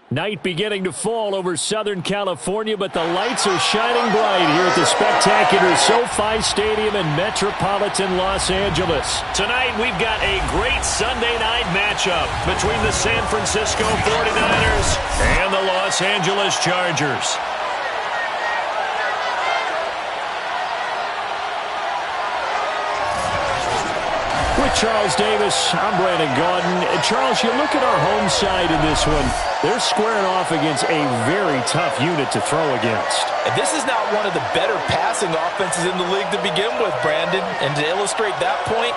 Night beginning to fall over Southern California, but the lights are shining bright here at the spectacular SoFi Stadium in metropolitan Los Angeles. Tonight, we've got a great Sunday night matchup between the San Francisco 49ers and the Los Angeles Chargers. With Charles Davis, I'm Brandon Gaudin. And Charles, you look at our home side in this one. They're squaring off against a very tough unit to throw against. And this is not one of the better passing offenses in the league to begin with, Brandon. And to illustrate that point,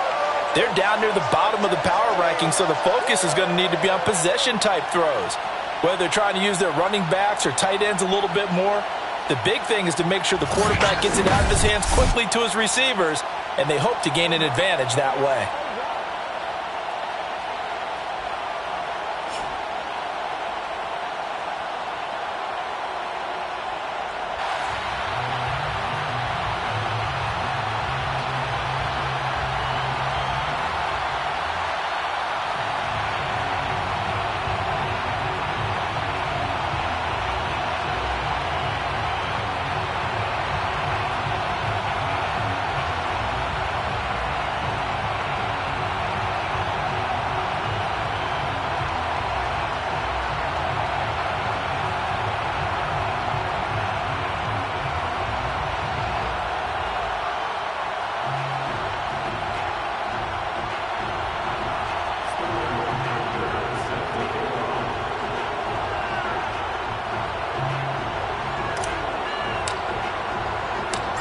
they're down near the bottom of the power ranking, so the focus is going to need to be on possession-type throws. Whether they're trying to use their running backs or tight ends a little bit more, the big thing is to make sure the quarterback gets it out of his hands quickly to his receivers, and they hope to gain an advantage that way.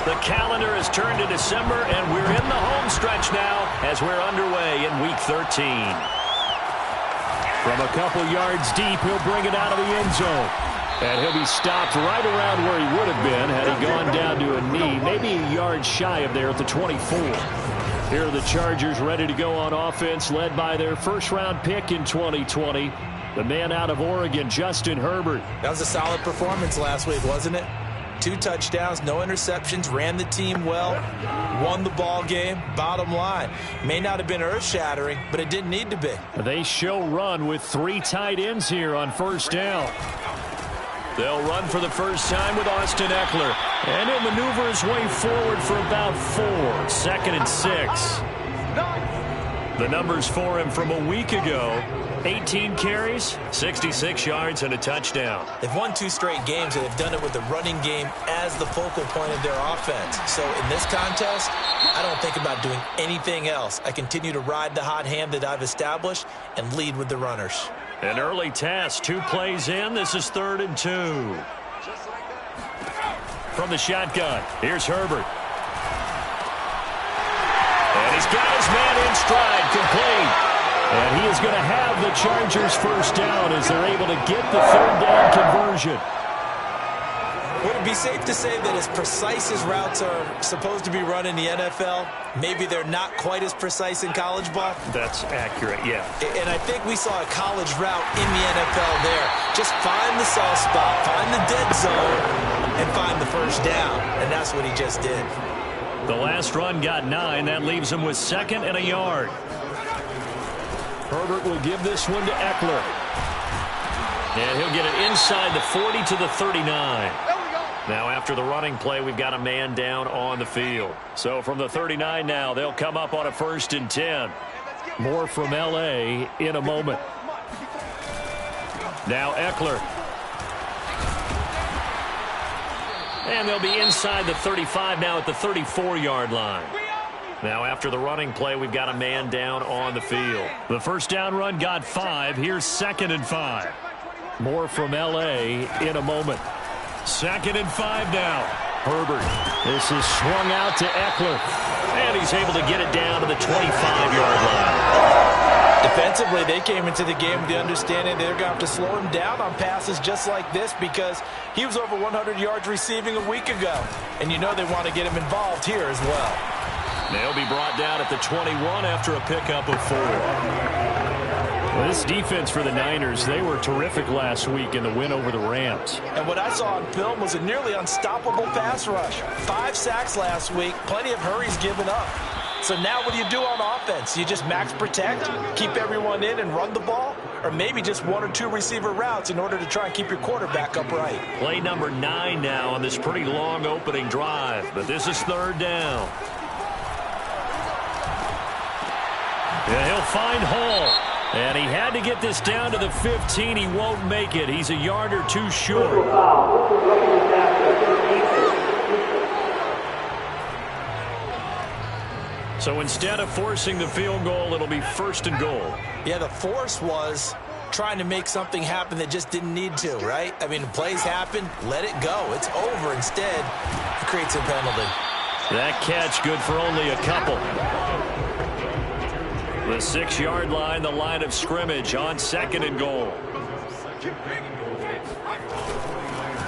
The calendar has turned to December, and we're in the home stretch now as we're underway in Week 13. From a couple yards deep, he'll bring it out of the end zone. And he'll be stopped right around where he would have been had he gone down to a knee, maybe a yard shy of there at the 24. Here are the Chargers ready to go on offense, led by their first-round pick in 2020, the man out of Oregon, Justin Herbert. That was a solid performance last week, wasn't it? 2 touchdowns, no interceptions, ran the team well, won the ball game. Bottom line, may not have been earth-shattering, but it didn't need to be. They show run with 3 tight ends here on first down. They'll run for the first time with Austin Eckler. And he'll maneuver his way forward for about 4. 2nd and 6. The numbers for him from a week ago: 18 carries, 66 yards, and a touchdown. They've won 2 straight games, and they've done it with the running game as the focal point of their offense. So in this contest, I don't think about doing anything else. I continue to ride the hot hand that I've established and lead with the runners. An early test, 2 plays in. This is 3rd and 2. From the shotgun, here's Herbert. And he's got his man in stride, complete. And he is going to have the Chargers first down as they're able to get the 3rd down conversion. Would it be safe to say that as precise as routes are supposed to be run in the NFL, maybe they're not quite as precise in college ball? That's accurate, yeah. And I think we saw a college route in the NFL there. Just find the soft spot, find the dead zone, and find the first down. And that's what he just did. The last run got 9. That leaves him with 2nd and a yard. Herbert will give this one to Eckler. And he'll get it inside the 40 to the 39. Now after the running play, we've got a man down on the field. So from the 39 now, they'll come up on a 1st and 10. More from L.A. in a moment. Now Eckler. And they'll be inside the 35 now at the 34-yard line. Now after the running play, we've got a man down on the field. The first down run got 5. Here's 2nd and 5. More from L.A. in a moment. 2nd and 5 now. Herbert. This is swung out to Eckler. And he's able to get it down to the 25-yard line. Defensively, they came into the game with the understanding they're going to have to slow him down on passes just like this because he was over 100 yards receiving a week ago. And you know they want to get him involved here as well. They'll be brought down at the 21 after a pickup of 4. Well, this defense for the Niners, they were terrific last week in the win over the Rams. And what I saw on film was a nearly unstoppable pass rush. 5 sacks last week, plenty of hurries given up. So now what do you do on offense? You just max protect, keep everyone in and run the ball? Or maybe just 1 or 2 receiver routes in order to try and keep your quarterback upright? Play number 9 now on this pretty long opening drive. But this is 3rd down. Yeah, he'll find Hall. And he had to get this down to the 15. He won't make it. He's a yard or 2 short. So instead of forcing the field goal, it'll be 1st and goal. Yeah, the force was trying to make something happen that just didn't need to, right? I mean, plays happen, let it go. It's over. Instead, it creates a penalty. That catch good for only a couple. The 6-yard line, the line of scrimmage on 2nd and goal.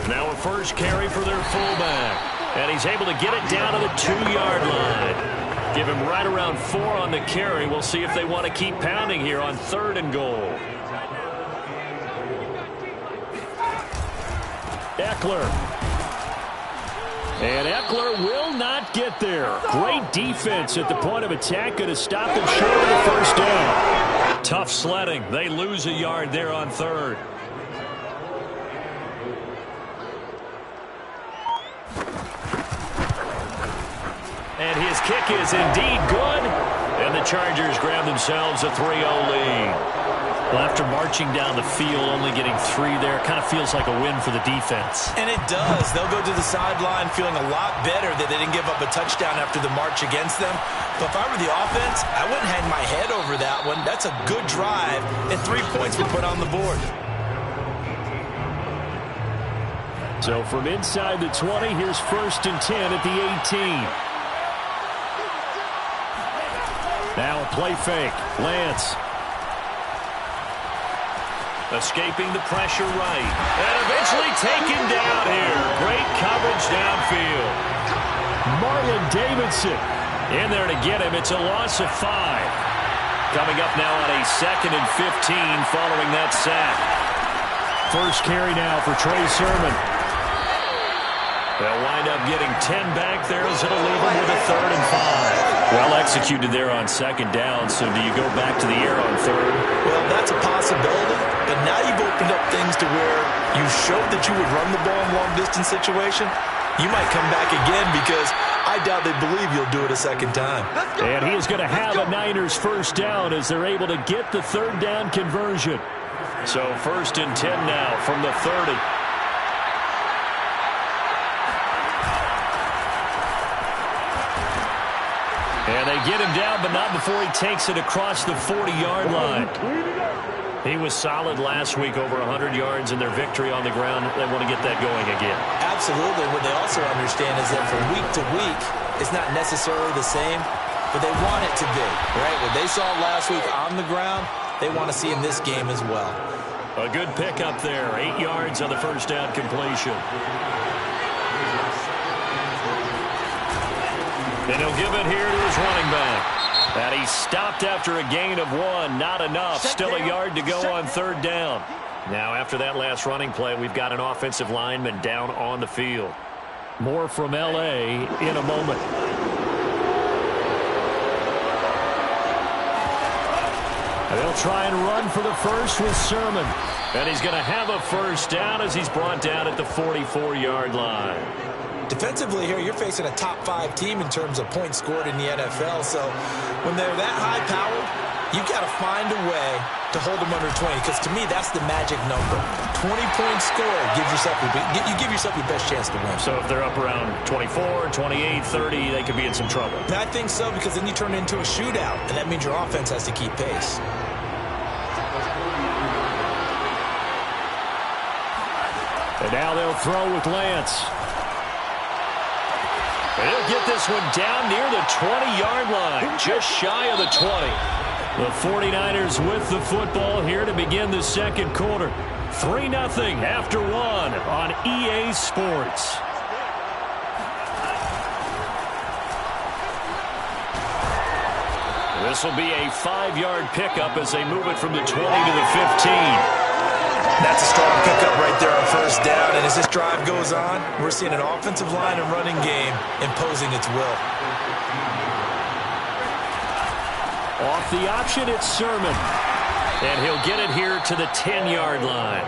Now a first carry for their fullback. And he's able to get it down to the 2-yard line. Give him right around 4 on the carry. We'll see if they want to keep pounding here on 3rd and goal. Eckler. And Eckler will not get there. Great defense at the point of attack. Going to stop them short of the 1st down. Tough sledding. They lose a yard there on 3rd. And his kick is indeed good. And the Chargers grab themselves a 3-0 lead. Well, after marching down the field, only getting 3 there, kind of feels like a win for the defense. And it does. They'll go to the sideline feeling a lot better that they didn't give up a touchdown after the march against them. But if I were the offense, I wouldn't hang my head over that one. That's a good drive, and 3 points were put on the board. So from inside the 20, here's 1st and 10 at the 18. Now a play fake. Lance. Escaping the pressure right. And eventually taken down here. Great coverage downfield. Marlon Davidson in there to get him. It's a loss of 5. Coming up now on a 2nd and 15 following that sack. First carry now for Trey Sermon. They'll wind up getting 10 back there as it'll leave them with a 3rd and 5. Well executed there on 2nd down, so do you go back to the air on 3rd? Well, that's a possibility, but now you've opened up things to where you showed that you would run the ball in long-distance situation. You might come back again because I doubt they believe you'll do it a 2nd time. And he is going to have a Niners 1st down as they're able to get the 3rd down conversion. So 1st and 10 now from the 30. And they get him down, but not before he takes it across the 40-yard line. He was solid last week, over 100 yards in their victory on the ground. They want to get that going again. Absolutely. What they also understand is that from week to week, it's not necessarily the same, but they want it to be, right? What they saw last week on the ground, they want to see in this game as well. A good pickup there. 8 yards on the 1st down completion. And he'll give it here to his running back. And he stopped after a gain of 1. Not enough. Still a yard to go on 3rd down. Now, after that last running play, we've got an offensive lineman down on the field. More from L.A. in a moment. And they'll try and run for the first with Sermon. And he's going to have a 1st down as he's brought down at the 44-yard line. Defensively here, you're facing a top 5 team in terms of points scored in the NFL. So when they're that high-powered, you've got to find a way to hold them under 20, because to me, that's the magic number. 20 points scored, you give yourself your best chance to win. So if they're up around 24, 28, 30, they could be in some trouble. And I think so, because then you turn it into a shootout, and that means your offense has to keep pace. And now they'll throw with Lance. And he'll get this one down near the 20-yard line, just shy of the 20. The 49ers with the football here to begin the 2nd quarter. 3-0 after 1 on EA Sports. This will be a 5-yard pickup as they move it from the 20 to the 15. That's a strong pickup right there on 1st down. And as this drive goes on, we're seeing an offensive line and running game imposing its will. Off the option, it's Sermon. And he'll get it here to the 10-yard line.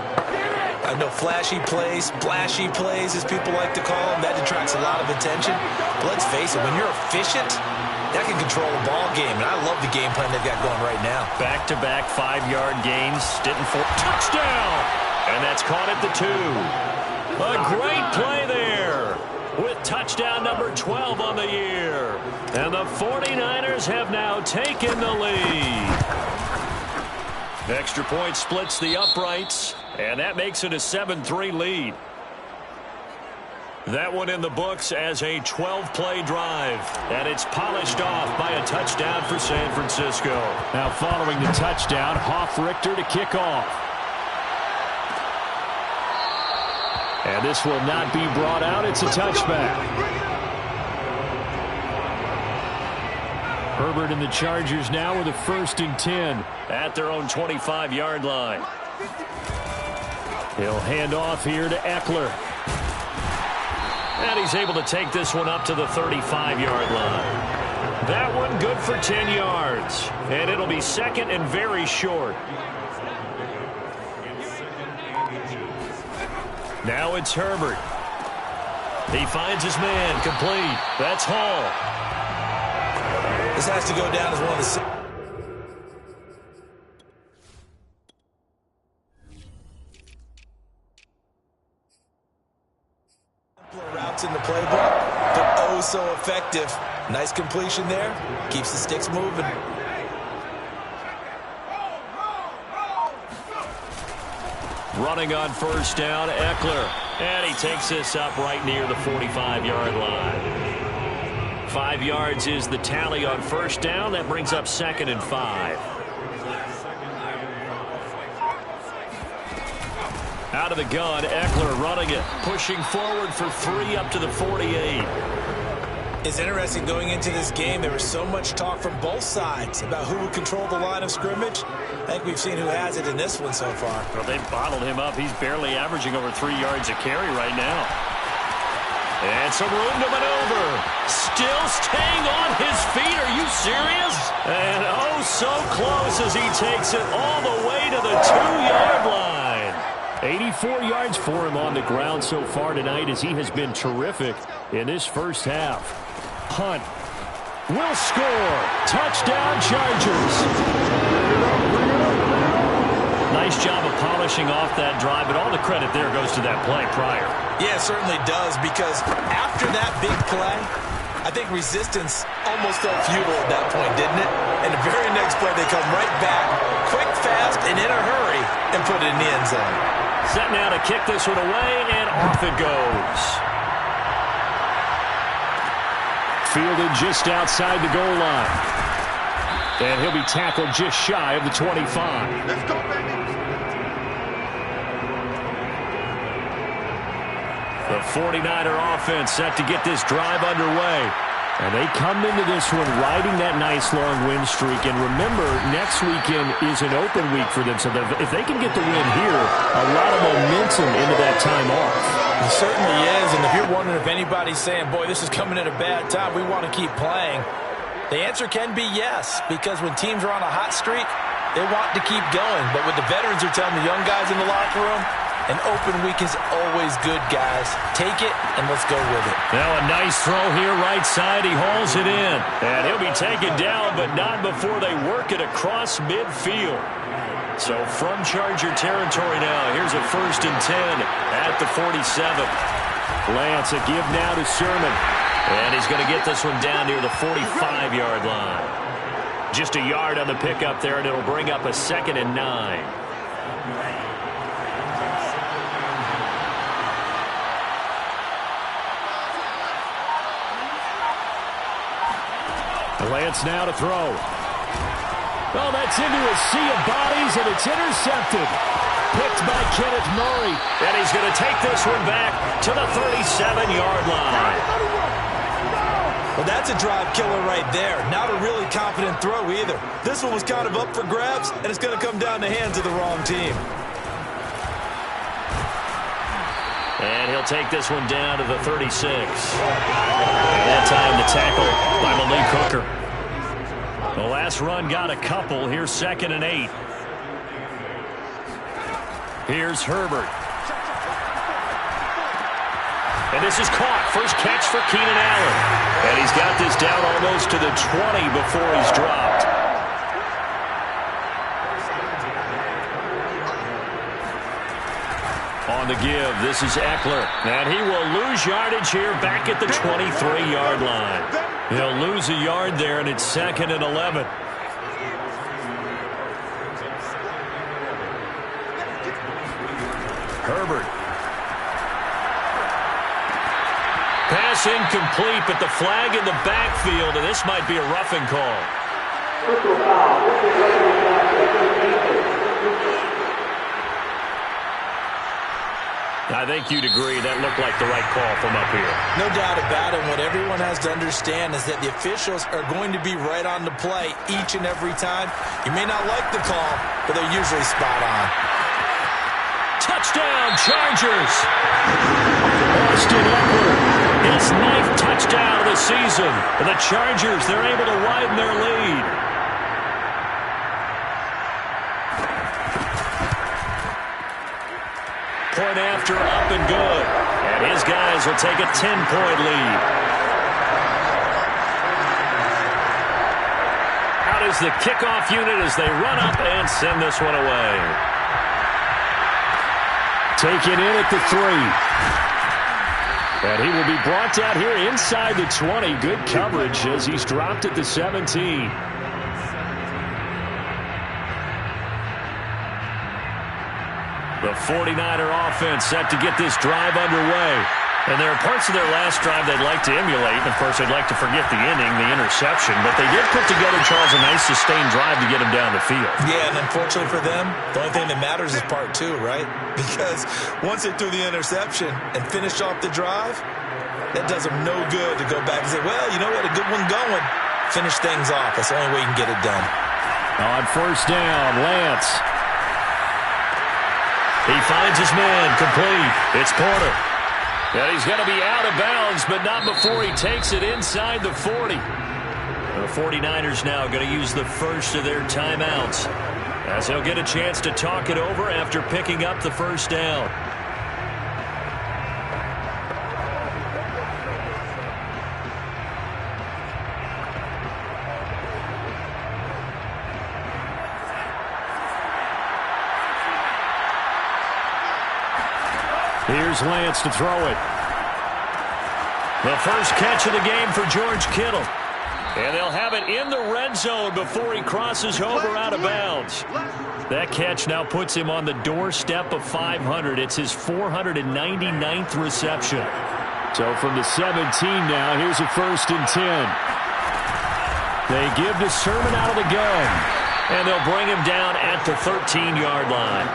I know flashy plays, splashy plays, as people like to call them, that detracts a lot of attention. But let's face it, when you're efficient, that can control a ball game. And I love the game plan they've got going right now. Back-to-back 5-yard gains. Stitten for touchdown. And that's caught at the 2. A great play there with touchdown number 12 on the year. And the 49ers have now taken the lead. Extra point splits the uprights, and that makes it a 7-3 lead. That one in the books as a 12-play drive, and it's polished off by a touchdown for San Francisco. Now following the touchdown, Hoff-Richter to kick off. And this will not be brought out. It's a touchback. Herbert and the Chargers now with a 1st and 10 at their own 25-yard line. He'll hand off here to Eckler. And he's able to take this one up to the 35-yard line. That one good for 10 yards. And it'll be 2nd and very short. Now it's Herbert. He finds his man, complete. That's Hall. This has to go down as one of the routes in the playbook, but oh so effective. Nice completion there. Keeps the sticks moving. Running on 1st down, Eckler. And he takes this up right near the 45-yard line. 5 yards is the tally on 1st down. That brings up 2nd and 5. Out of the gun, Eckler running it. Pushing forward for 3 up to the 48. It's interesting going into this game. There was so much talk from both sides about who would control the line of scrimmage. I think we've seen who has it in this one so far. Well, they've bottled him up. He's barely averaging over 3 yards a carry right now. And some room to maneuver. Still staying on his feet. Are you serious? And oh, so close as he takes it all the way to the 2-yard line. 84 yards for him on the ground so far tonight as he has been terrific in this first half. Hunt will score. Touchdown, Chargers. Nice job of polishing off that drive, but all the credit there goes to that play prior. Yeah, it certainly does, because after that big play, I think resistance almost felt futile at that point, didn't it? And the very next play, they come right back, quick, fast, and in a hurry, and put it in the end zone. Set now to kick this one away, and off it goes. Fielded just outside the goal line. And he'll be tackled just shy of the 25. Let's go, baby. The 49er offense set to get this drive underway. And they come into this one riding that nice long win streak. And remember, next weekend is an open week for them. So if they can get the win here, a lot of momentum into that time off. It certainly is. And if you're wondering if anybody's saying, boy, this is coming at a bad time, we want to keep playing, the answer can be yes. Because when teams are on a hot streak, they want to keep going. But what the veterans are telling the young guys in the locker room, an open week is always good, guys. Take it, and let's go with it. Now a nice throw here, right side. He hauls it in. And he'll be taken down, but not before they work it across midfield. So from Charger territory now, here's a 1st and 10 at the 47. Lance, a give now to Sermon. And he's going to get this one down near the 45-yard line. Just a yard on the pickup there, and it'll bring up a 2nd and 9. Lance now to throw. Oh, that's into a sea of bodies, and it's intercepted. Picked by Kenneth Murray. And he's going to take this one back to the 37-yard line. Well, that's a drive killer right there. Not a really confident throw either. This one was kind of up for grabs, and it's going to come down the hands of the wrong team. And he'll take this one down to the 36. That time the tackle by Malik Hooker. The last run got a couple. Here's 2nd and 8. Here's Herbert. And this is caught. First catch for Keenan Allen. And he's got this down almost to the 20 before he's dropped. On the give, this is Eckler. And he will lose yardage here back at the 23-yard line. He'll lose a yard there, and it's 2nd and 11. Herbert. Pass incomplete, but the flag in the backfield, and this might be a roughing call. I think you'd agree that looked like the right call from up here. No doubt about it. What everyone has to understand is that the officials are going to be right on the play each and every time. You may not like the call, but they're usually spot on. Touchdown, Chargers! Austin Eckler, his 9th touchdown of the season. And the Chargers, they're able to widen their lead. Point after, up and good. And his guys will take a 10-point lead. Out is the kickoff unit as they run up and send this one away. Taken in at the 3. And he will be brought down here inside the 20. Good coverage as he's dropped at the 17. The 49er offense set to get this drive underway. And there are parts of their last drive they'd like to emulate. And, of course, they'd like to forget the inning, the interception. But they did put together, Charles, a nice sustained drive to get them down the field. Yeah, and unfortunately for them, the only thing that matters is part 2, right? Because once they threw the interception and finished off the drive, that does them no good to go back and say, well, you know what, a good one going. Finish things off. That's the only way you can get it done. On first down, Lance. He finds his man, complete. It's Porter. And he's going to be out of bounds, but not before he takes it inside the 40. The 49ers now going to use the first of their timeouts, as he'll get a chance to talk it over after picking up the first down. Here's Lance to throw it. The first catch of the game for George Kittle. And they'll have it in the red zone before he crosses over out of bounds. That catch now puts him on the doorstep of 500. It's his 499th reception. So from the 17 now, here's a 1st and 10. They give to Sermon out of the gun. And they'll bring him down at the 13-yard line.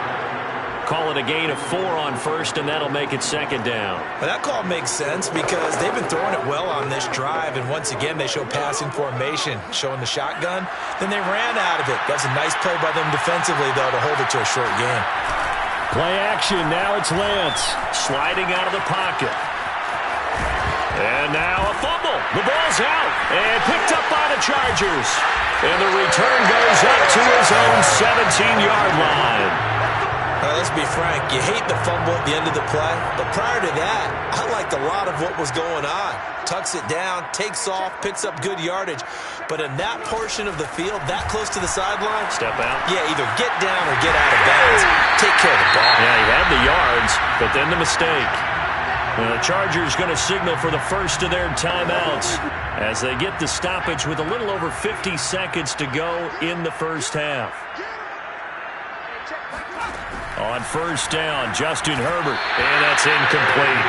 Call it a gain of 4 on first, and that'll make it 2nd down. Well, that call makes sense because they've been throwing it well on this drive, and once again, they show passing formation, showing the shotgun. Then they ran out of it. That's a nice play by them defensively, though, to hold it to a short gain. Play action. Now it's Lance sliding out of the pocket. And now a fumble. The ball's out and picked up by the Chargers. And the return goes up to his own 17-yard line. Let's be frank, you hate the fumble at the end of the play, but prior to that, I liked a lot of what was going on. Tucks it down, takes off, picks up good yardage. But in that portion of the field, that close to the sideline, step out. Yeah, either get down or get out of bounds. Take care of the ball. Yeah, he had the yards, but then the mistake. And the Chargers going to signal for the first of their timeouts as they get the stoppage with a little over 50 seconds to go in the first half. On first down, Justin Herbert, and that's incomplete.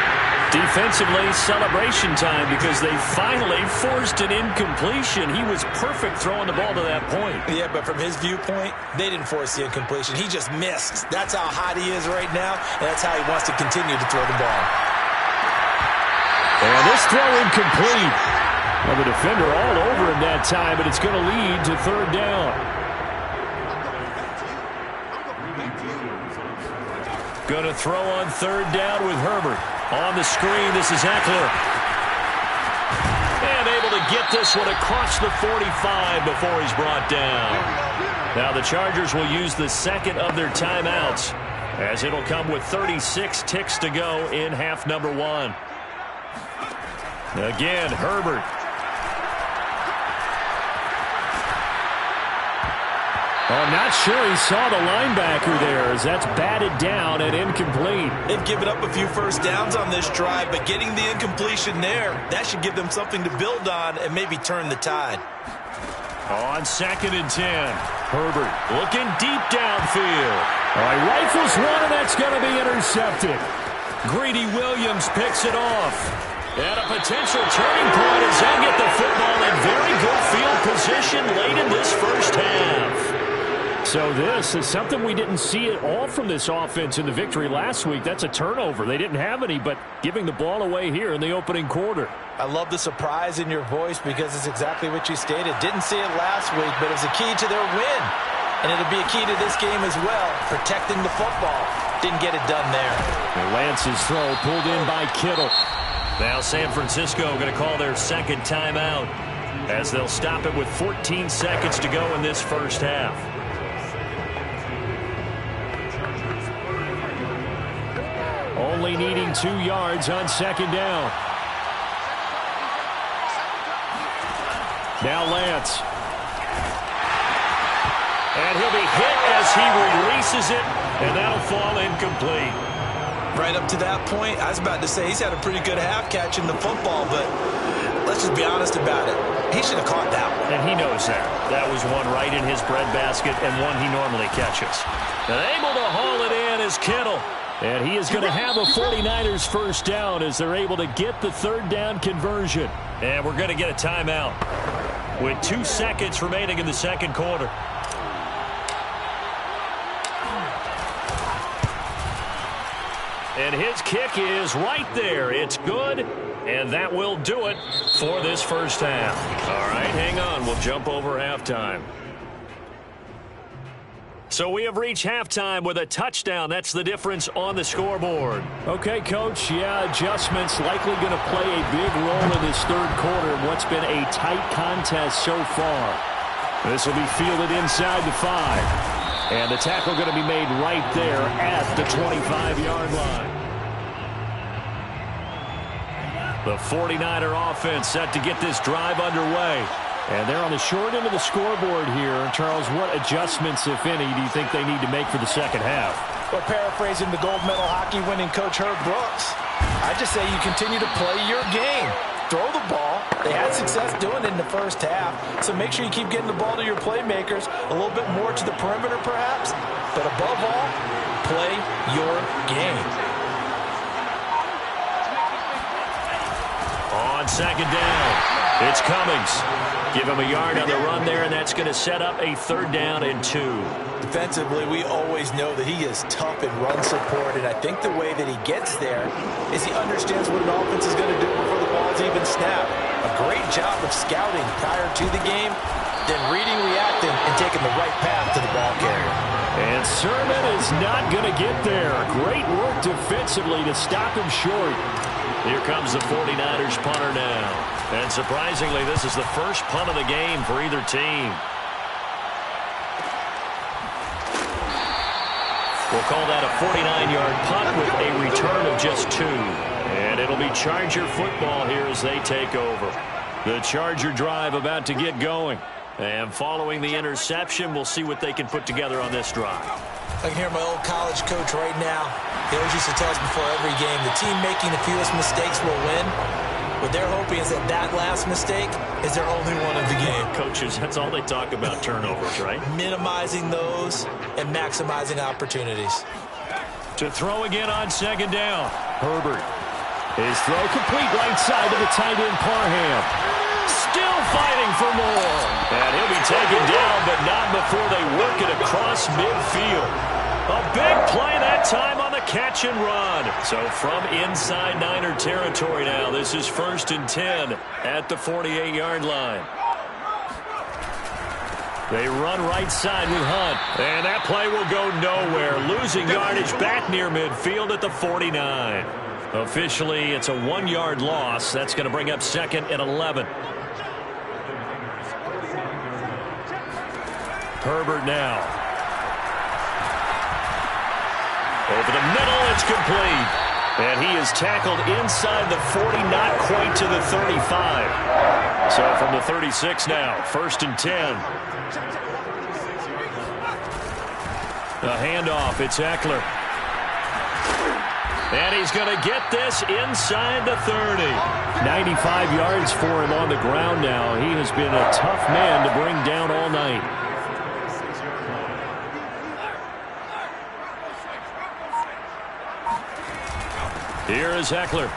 Defensively, celebration time because they finally forced an incompletion. He was perfect throwing the ball to that point. Yeah, but from his viewpoint, they didn't force the incompletion. He just missed. That's how hot he is right now, and that's how he wants to continue to throw the ball. And this throw incomplete. Well, the defender all over him that time, but it's going to lead to 3rd down. Going to throw on 3rd down with Herbert. On the screen, this is Eckler. And able to get this one across the 45 before he's brought down. Now the Chargers will use the second of their timeouts, as it'll come with 36 ticks to go in half number one. Again, Herbert. I'm not sure he saw the linebacker there, as that's batted down and incomplete. They've given up a few first downs on this drive, but getting the incompletion there, that should give them something to build on and maybe turn the tide. On 2nd and 10, Herbert looking deep downfield. All right, rifles one, and that's going to be intercepted. Greedy Williams picks it off. And a potential turning point as they get the football in very good field position late in this first half. So this is something we didn't see at all from this offense in the victory last week. That's a turnover. They didn't have any, but giving the ball away here in the opening quarter. I love the surprise in your voice because it's exactly what you stated. Didn't see it last week, but it was a key to their win. And it'll be a key to this game as well, protecting the football. Didn't get it done there. And Lance's throw pulled in by Kittle. Now San Francisco going to call their second timeout, as they'll stop it with 14 seconds to go in this first half. Only needing 2 yards on second down. Now Lance. And he'll be hit as he releases it, and that'll fall incomplete. Right up to that point, I was about to say he's had a pretty good half catching the football, but let's just be honest about it. He should have caught that one. And he knows that. That was one right in his breadbasket and one he normally catches. And able to haul it in is Kittle. And he is going to have a 49ers first down as they're able to get the third down conversion. And we're going to get a timeout with 2 seconds remaining in the second quarter. And his kick is right there. It's good, and that will do it for this first half. All right, hang on. We'll jump over halftime. So we have reached halftime with a touchdown. That's the difference on the scoreboard. Okay, Coach. Yeah, adjustments likely going to play a big role in this third quarter in what's been a tight contest so far. This will be fielded inside the 5. And the tackle going to be made right there at the 25-yard line. The 49er offense set to get this drive underway. And they're on the short end of the scoreboard here. Charles, what adjustments, if any, do you think they need to make for the second half? Well, paraphrasing the gold medal hockey winning coach Herb Brooks, I just say you continue to play your game. Throw the ball. They had success doing it in the first half, so make sure you keep getting the ball to your playmakers, a little bit more to the perimeter perhaps, but above all, play your game. On second down, it's Cummings. Give him a yard on the run there, and that's going to set up a 3rd down and 2. Defensively, we always know that he is tough in run support, and I think the way that he gets there is he understands what an offense is going to do before the ball's even snapped. A great job of scouting prior to the game, then reading, reacting, and taking the right path to the ball carrier. And Sermon is not going to get there. Great work defensively to stop him short. Here comes the 49ers punter now. And surprisingly, this is the first punt of the game for either team. We'll call that a 49-yard punt with a return of just 2. And it'll be Charger football here as they take over. The Charger drive about to get going. And following the interception, we'll see what they can put together on this drive. I can hear my old college coach right now. He always used to tell us before every game, the team making the fewest mistakes will win. What they're hoping is that that last mistake is their only one of the game. Coaches, that's all they talk about, turnovers, right? Minimizing those and maximizing opportunities. To throw again on second down. Herbert. His throw complete right side to the tight end Parham. Still fighting for more. And he'll be taken down, but not before they work it across midfield. A big play that time on the catch and run. So from inside Niner territory now, this is 1st and 10 at the 48-yard line. They run right side with Hunt. And that play will go nowhere. Losing yardage back near midfield at the 49. Officially, it's a 1-yard loss. That's going to bring up 2nd and 11. Herbert now. Over the middle, it's complete. And he is tackled inside the 40, not quite to the 35. So from the 36 now, 1st and 10. A handoff, it's Eckler. And he's going to get this inside the 30. 95 yards for him on the ground now. He has been a tough man to bring down all night. Here is Eckler.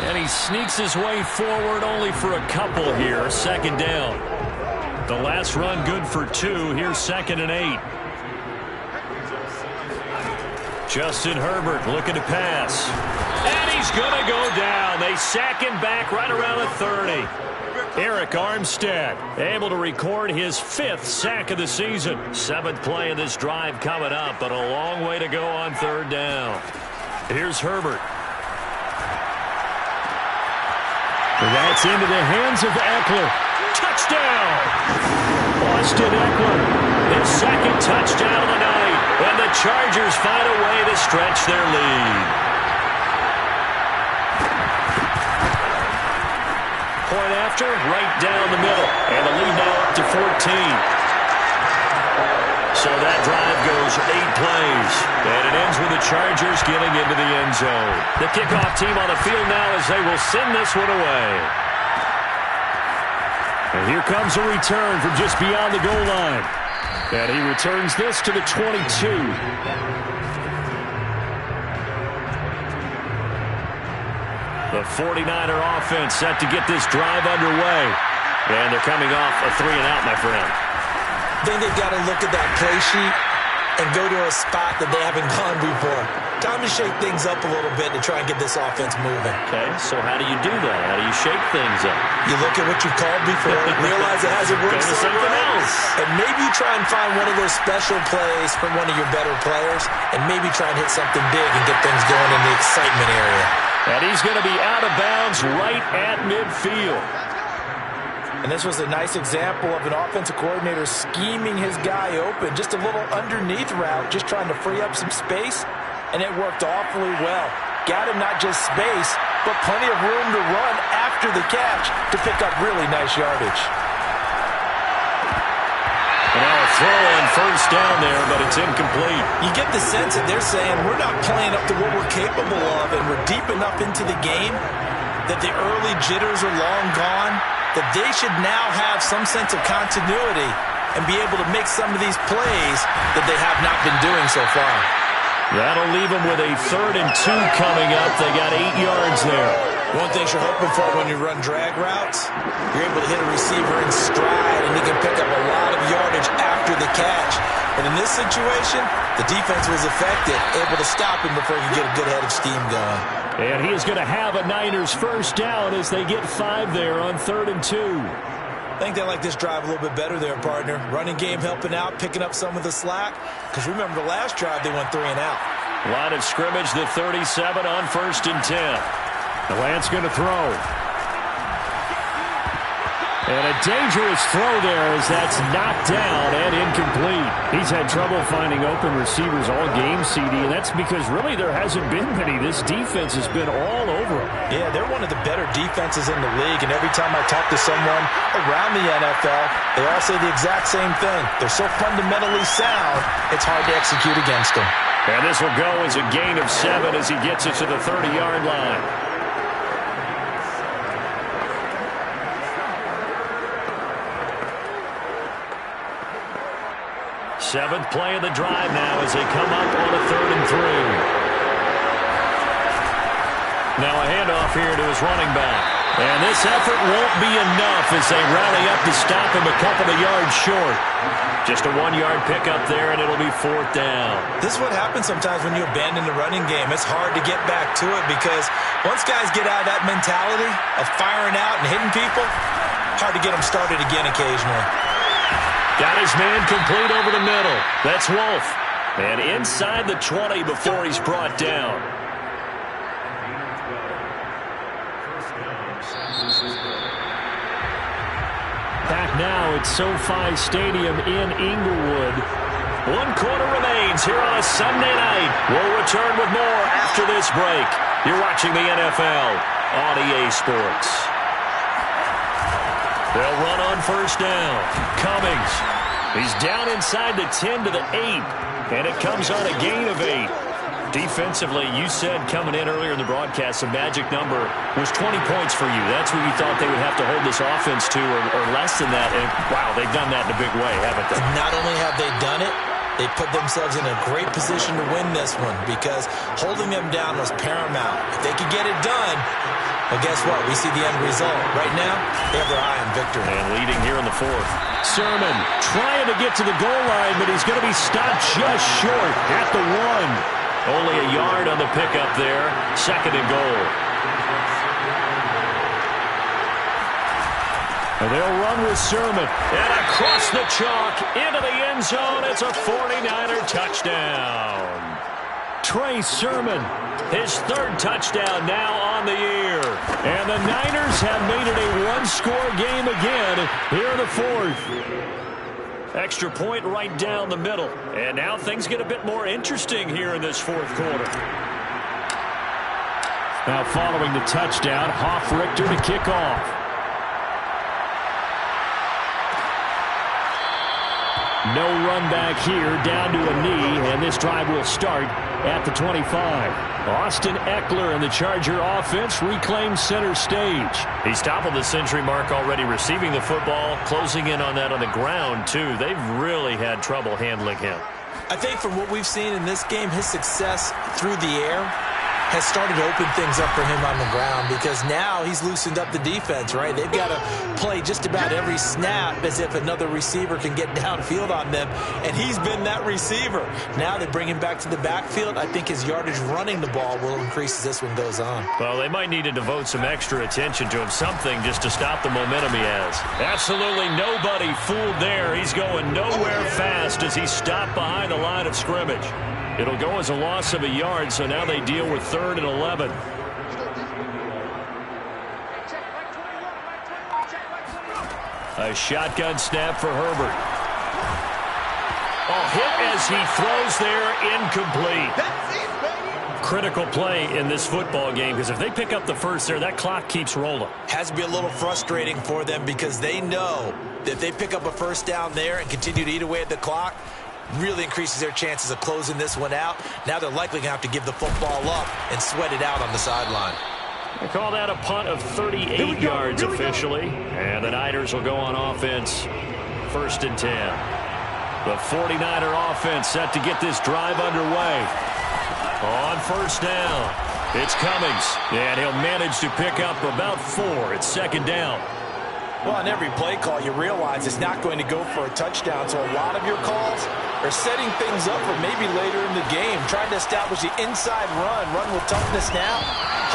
And he sneaks his way forward only for a couple here. 2nd down. The last run good for 2. Here's 2nd and 8. Justin Herbert looking to pass. And he's going to go down. They sack him back right around the 30. Eric Armstead able to record his 5th sack of the season. 7th play of this drive coming up, but a long way to go on 3rd down. Here's Herbert. That's into the hands of Eckler. Touchdown! Austin Eckler, his 2nd touchdown of the night. And the Chargers find a way to stretch their lead. Point after, right down the middle. And the lead now up to 14. So that drive goes 8 plays. And it ends with the Chargers getting into the end zone. The kickoff team on the field now as they will send this one away. And here comes a return from just beyond the goal line. And he returns this to the 22. The 49er offense set to get this drive underway. And they're coming off a 3-and-out, my friend. I think they've got to look at that play sheet and go to a spot that they haven't gone before. Time to shake things up a little bit to try and get this offense moving. Okay, so how do you do that? How do you shake things up? You look at what you've called before, realize it hasn't worked Go to something else. and maybe you try and find one of those special plays from one of your better players, and maybe try and hit something big and get things going in the excitement area. And he's going to be out of bounds right at midfield. And this was a nice example of an offensive coordinator scheming his guy open. Just a little underneath route, just trying to free up some space, and it worked awfully well. Got him not just space, but plenty of room to run after the catch to pick up really nice yardage. And now a throw on 1st down there, but it's incomplete. You get the sense that they're saying we're not playing up to what we're capable of, and we're deep enough into the game that the early jitters are long gone, that they should now have some sense of continuity and be able to make some of these plays that they have not been doing so far. That'll leave them with a 3rd and 2 coming up. They got 8 yards there. One thing you're hoping for when you run drag routes, you're able to hit a receiver in stride, and he can pick up a lot of yardage after the catch. But in this situation, the defense was effective, able to stop him before he could get a good head of steam going. And he is going to have a Niners 1st down as they get 5 there on 3rd and 2. I think they like this drive a little bit better there, partner. Running game helping out, picking up some of the slack. Because remember the last drive, they went 3-and-out. Line of scrimmage, the 37 on 1st and 10. The Lance going to throw. And a dangerous throw there as that's knocked down and incomplete. He's had trouble finding open receivers all game, CD, and that's because really there hasn't been many. This defense has been all over him. Yeah, they're one of the better defenses in the league, and every time I talk to someone around the NFL, they all say the exact same thing. They're so fundamentally sound, it's hard to execute against them. And this will go as a gain of 7 as he gets it to the 30-yard line. 7th play of the drive now as they come up on a 3rd and 3. Now a handoff here to his running back. And this effort won't be enough as they rally up to stop him a couple of yards short. Just a 1-yard pickup there, and it'll be 4th down. This is what happens sometimes when you abandon the running game. It's hard to get back to it because once guys get out of that mentality of firing out and hitting people, hard to get them started again occasionally. Got his man complete over the middle. That's Wolf. And inside the 20 before he's brought down. Back now at SoFi Stadium in Inglewood. 1 quarter remains here on a Sunday night. We'll return with more after this break. You're watching the NFL on EA Sports. They'll run on first down. Cummings. He's down inside the 10 to the 8. And it comes on a gain of 8. Defensively, you said coming in earlier in the broadcast, the magic number was 20 points for you. That's what you thought they would have to hold this offense to, or less than that. And, wow, they've done that in a big way, haven't they? Not only have they done it, they put themselves in a great position to win this one because holding them down was paramount. If they could get it done, well, guess what? We see the end result. Right now, they have their eye on victory. And leading here in the 4th. Sermon trying to get to the goal line, but he's going to be stopped just short at the 1. Only a yard on the pickup there. 2nd and goal. And they'll run with Sermon. And across the chalk into the end zone. It's a 49er touchdown. Trey Sermon. His 3rd touchdown now on the year. And the Niners have made it a one-score game again here in the 4th. Extra point right down the middle. And now things get a bit more interesting here in this 4th quarter. Now following the touchdown, Hoff-Richter to kick off. No run back here, down to a knee, and this drive will start at the 25. Austin Eckler and the Charger offense reclaim center stage. He's toppled the century mark already receiving the football, closing in on that on the ground, too. They've really had trouble handling him. I think from what we've seen in this game, his success through the air has started to open things up for him on the ground because now he's loosened up the defense, right? They've got to play just about every snap as if another receiver can get downfield on them, and he's been that receiver. Now they bring him back to the backfield. I think his yardage running the ball will increase as this one goes on. Well, they might need to devote some extra attention to him, something just to stop the momentum he has. Absolutely nobody fooled there. He's going nowhere fast as he stopped behind the line of scrimmage. It'll go as a loss of a yard, so now they deal with 3rd and 11. A shotgun snap for Herbert. Oh, hit as he throws there, incomplete. Critical play in this football game because if they pick up the first there, that clock keeps rolling. Has to be a little frustrating for them because they know that if they pick up a first down there and continue to eat away at the clock, really increases their chances of closing this one out. Now they're likely going to have to give the football up and sweat it out on the sideline. They call that a punt of 38 yards officially. And the Niners will go on offense. 1st and 10. The 49er offense set to get this drive underway. On first down, it's Cummings. And he'll manage to pick up about 4. It's 2nd down. Well, on every play call, you realize it's not going to go for a touchdown. So a lot of your calls are setting things up for maybe later in the game, trying to establish the inside run with toughness now.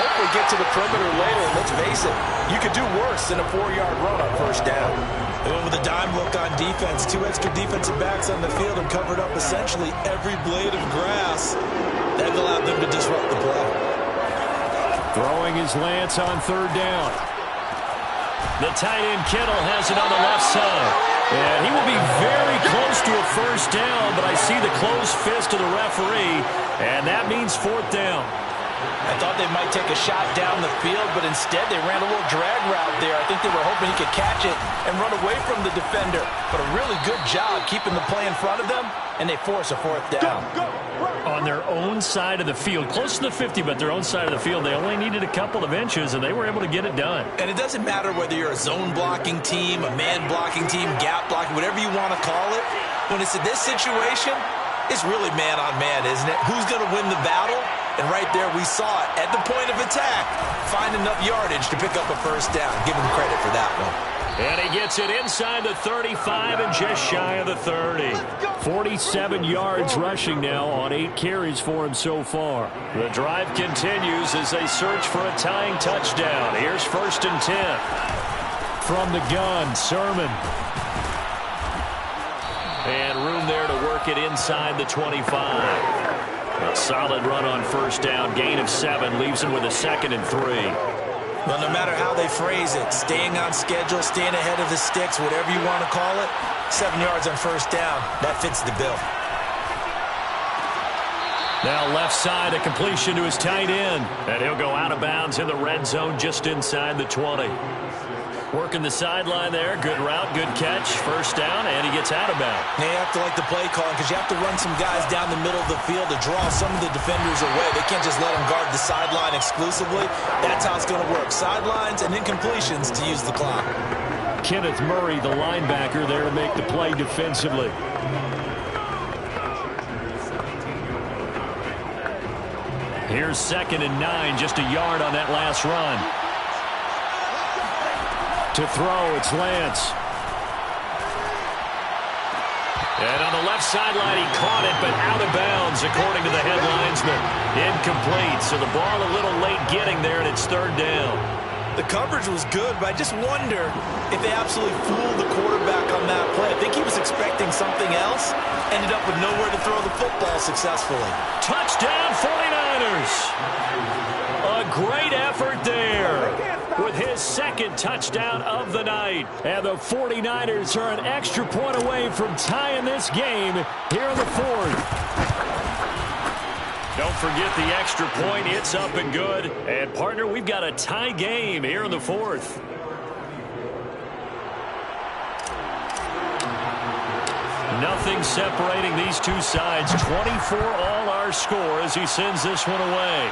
Hopefully get to the perimeter later. And let's face it, you could do worse than a 4-yard run on first down. They went with a dime look on defense. 2 extra defensive backs on the field and covered up essentially every blade of grass. That allowed them to disrupt the play. Throwing his Lance on 3rd down. The tight end Kittle has it on the left side. And he will be very close to a first down, but I see the closed fist of the referee, and that means 4th down. I thought they might take a shot down the field, but instead they ran a little drag route there. I think they were hoping he could catch it and run away from the defender. But a really good job keeping the play in front of them, and they force a 4th down. On their own side of the field, close to the 50, but their own side of the field, they only needed a couple of inches, and they were able to get it done. And it doesn't matter whether you're a zone blocking team, a man blocking team, gap blocking, whatever you want to call it. When it's in this situation, it's really man on man, isn't it? Who's going to win the battle? And right there we saw it at the point of attack. Find enough yardage to pick up a first down. Give him credit for that one. And he gets it inside the 35 and just shy of the 30. 47 yards rushing now on 8 carries for him so far. The drive continues as they search for a tying touchdown. Here's 1st and 10. From the gun, Sermon. And room there to work it inside the 25. A solid run on first down. Gain of 7 leaves him with a 2nd and 3. Well, no matter how they phrase it, staying on schedule, staying ahead of the sticks, whatever you want to call it, 7 yards on first down, that fits the bill. Now left side, a completion to his tight end. And he'll go out of bounds in the red zone just inside the 20. Working the sideline there. Good route, good catch. First down, and he gets out of bounds. Now you have to like the play calling because you have to run some guys down the middle of the field to draw some of the defenders away. They can't just let them guard the sideline exclusively. That's how it's going to work. Sidelines and then completions to use the clock. Kenneth Murray, the linebacker, there to make the play defensively. Here's 2nd and 9, just a yard on that last run. To throw, it's Lance. And on the left sideline, he caught it, but out of bounds, according to the head linesman. Incomplete, so the ball a little late getting there, and it's 3rd down. The coverage was good, but I just wonder if they absolutely fooled the quarterback on that play. I think he was expecting something else. Ended up with nowhere to throw the football successfully. Touchdown 49ers. A great effort there with his 2nd touchdown of the night. And the 49ers are an extra point away from tying this game here in the 4th. Don't forget the extra point. It's up and good. And, partner, we've got a tie game here in the 4th. Nothing separating these two sides. 24 all our score as he sends this one away.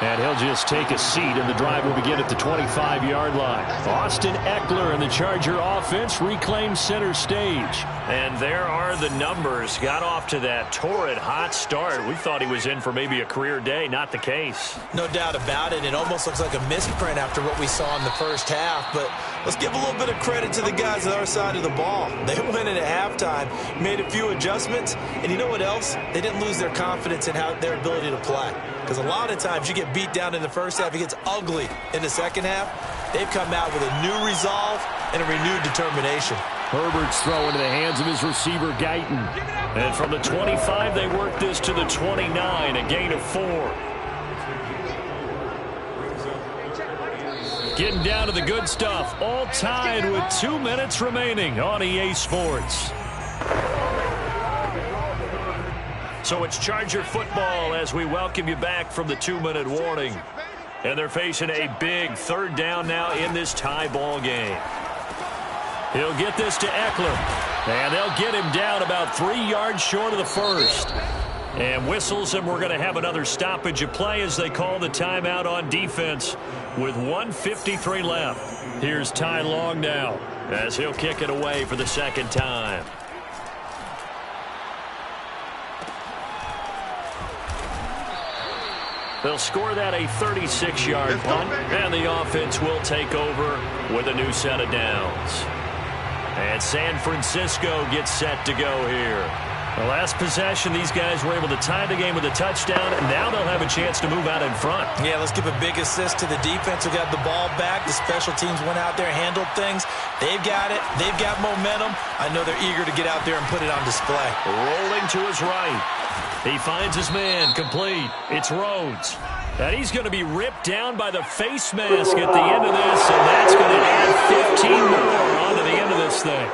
And he'll just take a seat, and the drive will begin at the 25-yard line. Austin Eckler and the Charger offense reclaim center stage. And there are the numbers. Got off to that torrid hot start. We thought he was in for maybe a career day. Not the case. No doubt about it. It almost looks like a misprint after what we saw in the first half. But let's give a little bit of credit to the guys on our side of the ball. They went in at halftime, made a few adjustments, and you know what else? They didn't lose their confidence in their ability to play. Because a lot of times you get beat down in the first half, it gets ugly in the second half. They've come out with a new resolve and a renewed determination. Herbert's throw into the hands of his receiver, Guyton. And from the 25, they work this to the 29, a gain of 4. Getting down to the good stuff, all tied with 2 minutes remaining on EA Sports. So it's Charger football as we welcome you back from the 2-minute warning. And they're facing a big 3rd down now in this tie ball game. He'll get this to Eckler. And they'll get him down about 3 yards short of the 1st. And whistles, and we're going to have another stoppage of play as they call the timeout on defense with 1:53 left. Here's Ty Long now as he'll kick it away for the 2nd time. They'll score that a 36-yard punt, and the offense will take over with a new set of downs. And San Francisco gets set to go here. The last possession, these guys were able to tie the game with a touchdown, and now they'll have a chance to move out in front. Yeah, let's give a big assist to the defense who got the ball back. The special teams went out there, handled things. They've got it. They've got momentum. I know they're eager to get out there and put it on display. Rolling to his right. He finds his man, complete. It's Rhodes. And he's going to be ripped down by the face mask at the end of this, and that's going to add 15 more onto the end of this thing.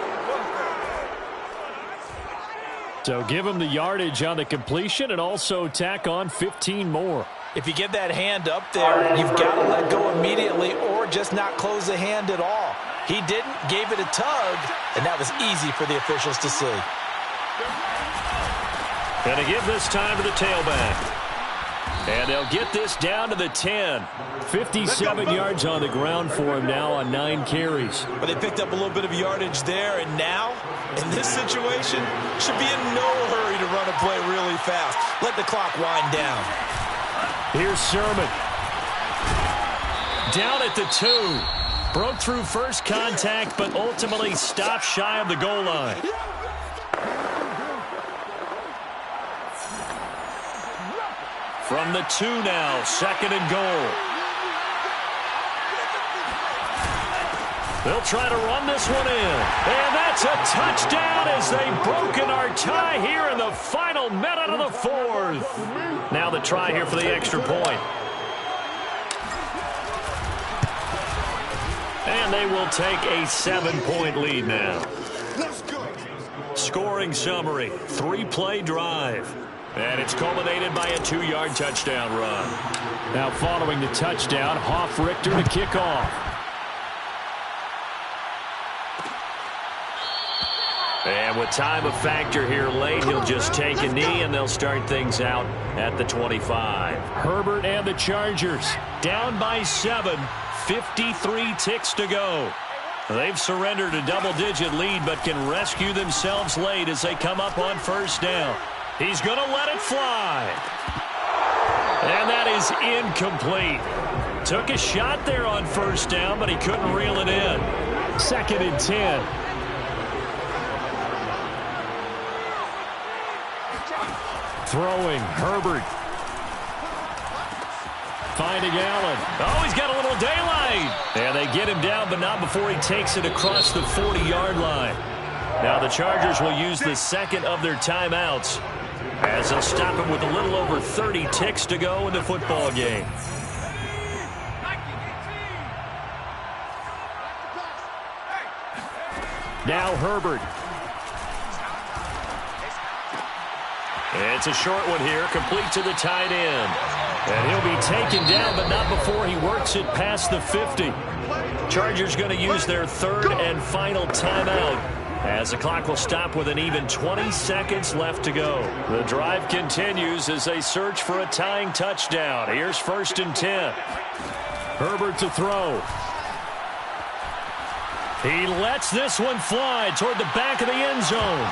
So give him the yardage on the completion and also tack on 15 more. If you get that hand up there, you've got to let go immediately or just not close the hand at all. He didn't, gave it a tug, and that was easy for the officials to see. Going to give this time to the tailback. And they'll get this down to the 10. 57 yards on the ground for him now on 9 carries. But they picked up a little bit of yardage there, and now, in this situation, should be in no hurry to run a play really fast. Let the clock wind down. Here's Sermon. Down at the 2. Broke through first contact, but ultimately stopped shy of the goal line. From the 2 now, 2nd and goal. They'll try to run this one in. And that's a touchdown as they've broken our tie here in the final minute of the 4th. Now the try here for the extra point. And they will take a 7-point lead now. Scoring summary, 3-play drive. And it's culminated by a 2-yard touchdown run. Now following the touchdown, Richter to kick off. And with time a factor here late, he'll just take a knee and they'll start things out at the 25. Herbert and the Chargers down by 7, 53 ticks to go. They've surrendered a double-digit lead but can rescue themselves late as they come up on first down. He's going to let it fly. And that is incomplete. Took a shot there on first down, but he couldn't reel it in. 2nd and 10. Throwing, Herbert. Finding Allen. Oh, he's got a little daylight. And they get him down, but not before he takes it across the 40-yard line. Now the Chargers will use the second of their timeouts as they'll stop him with a little over 30 ticks to go in the football game. Now Herbert. It's a short one here, complete to the tight end. And he'll be taken down, but not before he works it past the 50. Chargers going to use their third and final timeout as the clock will stop with an even 20 seconds left to go. The drive continues as they search for a tying touchdown. Here's 1st and 10. Herbert to throw. He lets this one fly toward the back of the end zone.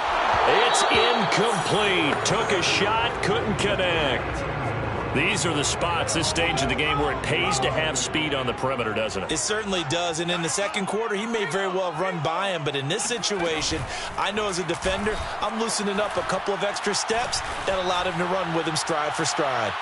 It's incomplete. Took a shot, couldn't connect. These are the spots, this stage of the game, where it pays to have speed on the perimeter, doesn't it? It certainly does, and in the second quarter, he may very well run by him, but in this situation, I know as a defender, I'm loosening up a couple of extra steps that allowed him to run with him stride for stride.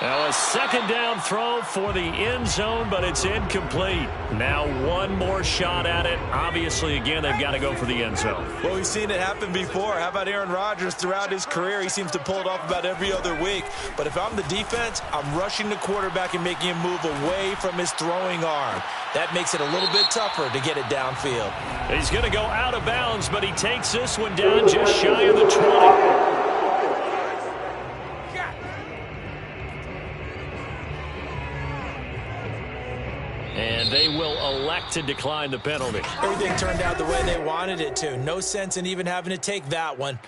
Now a second down throw for the end zone, but it's incomplete. Now one more shot at it. Obviously, again, they've got to go for the end zone. Well, we've seen it happen before. How about Aaron Rodgers throughout his career? He seems to pull it off about every other week. But if I'm the defense, I'm rushing the quarterback and making him move away from his throwing arm. That makes it a little bit tougher to get it downfield. He's going to go out of bounds, but he takes this one down just shy of the 20. And they will elect to decline the penalty. Everything turned out the way they wanted it to. No sense in even having to take that one.